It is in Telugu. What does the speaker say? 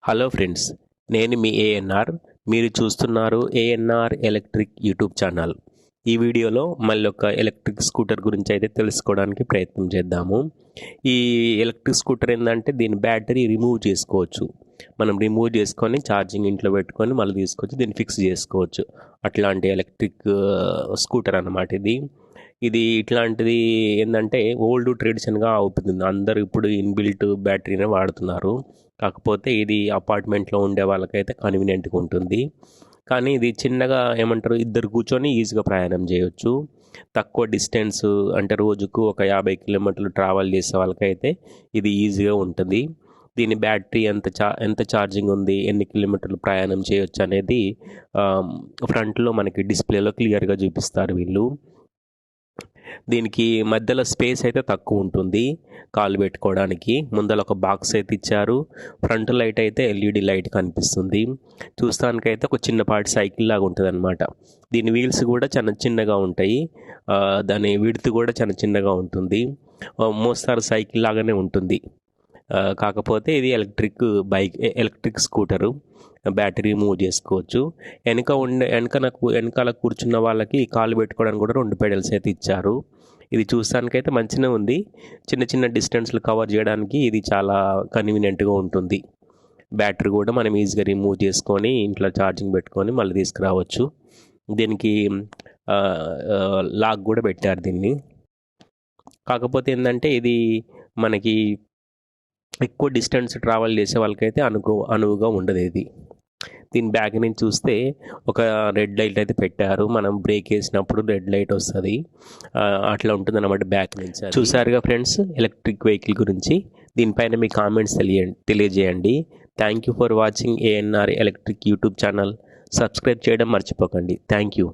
హలో ఫ్రెండ్స్, నేను మీ ఏఎన్ఆర్. మీరు చూస్తున్నారు ఏఎన్ఆర్ ఎలక్ట్రిక్ యూట్యూబ్ ఛానల్. ఈ వీడియోలో మళ్ళీ ఒక ఎలక్ట్రిక్ స్కూటర్ గురించి అయితే తెలుసుకోవడానికి ప్రయత్నం చేద్దాము. ఈ ఎలక్ట్రిక్ స్కూటర్ ఏంటంటే దీని బ్యాటరీ రిమూవ్ చేసుకోవచ్చు. మనం రిమూవ్ చేసుకొని ఛార్జింగ్ ఇంట్లో పెట్టుకొని మళ్ళీ తీసుకొచ్చి దీన్ని ఫిక్స్ చేసుకోవచ్చు. అట్లాంటి ఎలక్ట్రిక్ స్కూటర్ అన్నమాట ఇది. ఇట్లాంటిది ఏంటంటే ఓల్డ్ ట్రెడిషన్గా అవుతుంది. అందరూ ఇప్పుడు ఇన్బిల్ట్ బ్యాటరీనే వాడుతున్నారు. కాకపోతే ఇది అపార్ట్మెంట్లో ఉండే వాళ్ళకైతే కన్వీనియంట్గా ఉంటుంది. కానీ ఇది చిన్నగా ఏమంటారు, ఇద్దరు కూర్చొని ఈజీగా ప్రయాణం చేయొచ్చు. తక్కువ డిస్టెన్స్ అంటే రోజుకు ఒక 50 కిలోమీటర్లు ట్రావెల్ చేసే వాళ్ళకైతే ఇది ఈజీగా ఉంటుంది. దీని బ్యాటరీ ఎంత ఛార్జింగ్ ఉంది, ఎన్ని కిలోమీటర్లు ప్రయాణం చేయొచ్చు అనేది ఫ్రంట్లో మనకి డిస్ప్లేలో క్లియర్గా చూపిస్తారు వీళ్ళు. దీనికి మధ్యలో స్పేస్ అయితే తక్కువ ఉంటుంది కాలు పెట్టుకోవడానికి. ముందర ఒక బాక్స్ అయితే ఇచ్చారు. ఫ్రంట్ లైట్ అయితే ఎల్ఈడి లైట్ కనిపిస్తుంది. చూస్తానికైతే ఒక చిన్నపాటి సైకిల్ లాగా ఉంటుంది అనమాట. దీని వీల్స్ కూడా చాలా చిన్నగా ఉంటాయి. దాని విడ్త్ కూడా చాలా చిన్నగా ఉంటుంది. మోస్తారు సైకిల్ లాగానే ఉంటుంది. కాకపోతే ఇది ఎలక్ట్రిక్ స్కూటరు. బ్యాటరీ మూవ్ చేసుకోవచ్చు. వెనకాల కూర్చున్న వాళ్ళకి కాలు పెట్టుకోవడానికి కూడా 2 పెడల్స్ అయితే ఇచ్చారు. ఇది చూస్తానికైతే మంచిగా ఉంది. చిన్న చిన్న డిస్టెన్స్లు కవర్ చేయడానికి ఇది చాలా కన్వీనియంట్గా ఉంటుంది. బ్యాటరీ కూడా మనం ఈజీగా రిమూవ్ చేసుకొని ఇంట్లో ఛార్జింగ్ పెట్టుకొని మళ్ళీ తీసుకురావచ్చు. దీనికి లాక్ కూడా పెట్టారు దీన్ని. కాకపోతే ఏంటంటే ఇది మనకి ఎక్కువ డిస్టెన్స్ ట్రావెల్ చేసే వాళ్ళకైతే అనువుగా ఉండదు ఇది. దీని బ్యాక్ నుంచి చూస్తే ఒక రెడ్ లైట్ అయితే పెట్టారు. మనం బ్రేక్ వేసినప్పుడు రెడ్ లైట్ వస్తుంది. అట్లా ఉంటుంది అన్నమాట బ్యాక్ నుంచి. చూసారుగా ఫ్రెండ్స్, ఎలక్ట్రిక్ వెహికల్ గురించి. దీనిపైన మీ కామెంట్స్ తెలియజేయండి. Thank you for watching ANR electric YouTube channel. Subscribe చేయడం మర్చిపోకండి. Thank you.